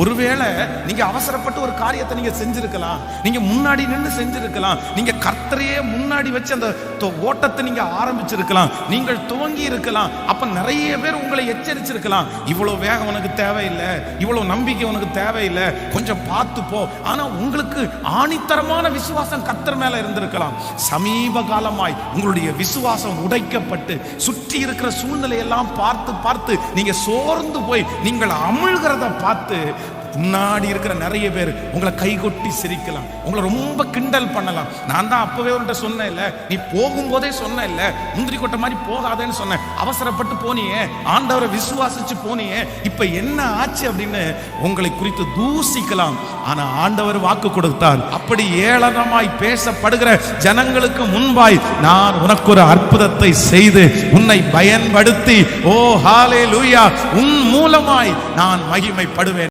ஒருவேளை நீங்க அவசரப்பட்டு ஒரு காரியத்தை நீங்க செஞ்சிருக்கலாம், நீங்க முன்னாடி நின்று செஞ்சிருக்கலாம், நீங்க கர்த்தரையே முன்னாடி வச்சு அந்த ஓட்டத்தை நீங்க ஆரம்பிச்சிருக்கலாம், நீங்கள் துவங்கி இருக்கலாம். அப்ப நிறைய பேர் உங்களை எச்சரிச்சிருக்கலாம், இவ்வளவு வேகம் உனக்கு தேவையில்லை, இவ்வளவு நம்பிக்கை உனக்கு தேவையில்லை, கொஞ்சம் பார்த்து போ. ஆனா உங்களுக்கு ஆணித்தரமான விசுவாசம் கர்த்தர் மேல இருந்திருக்கலாம். சமீப காலமாய் உங்களுடைய விசுவாசம் உடைக்கப்பட்டு சுற்றி இருக்கிற சூழ்நிலையெல்லாம் பார்த்து பார்த்து நீங்க சோர்ந்து போய் நீங்கள் அமிழ்கிறத பார்த்து முன்னாடி இருக்கிற நிறைய பேர் உங்களை கைகொட்டி சிரிக்கலாம், உங்களை ரொம்ப கிண்டல் பண்ணலாம். நான் தான் அப்பவே உன்கிட்ட சொன்னேன் இல்ல, நீ போகும்போதே சொன்ன இல்ல, முந்திரி கொட்டை மாதிரி போகாதேன்னு சொன்னேன், அவசரப்பட்டு போனியே, ஆண்டவரை விசுவாசிச்சு போனியே, இப்ப என்ன ஆச்சு அப்படின்னு உங்களை குறித்து தூசிக்கலாம். ஆனா ஆண்டவர் வாக்கு கொடுத்தார், அப்படி ஏளனமாய் பேசப்படுகிற ஜனங்களுக்கு முன்பாய் நான் உனக்கு ஒரு அற்புதத்தை செய்து உன்னை பயன்படுத்தி, ஓ ஹalleluya, உன் மூலமாய் நான் மகிமைப்படுவேன்.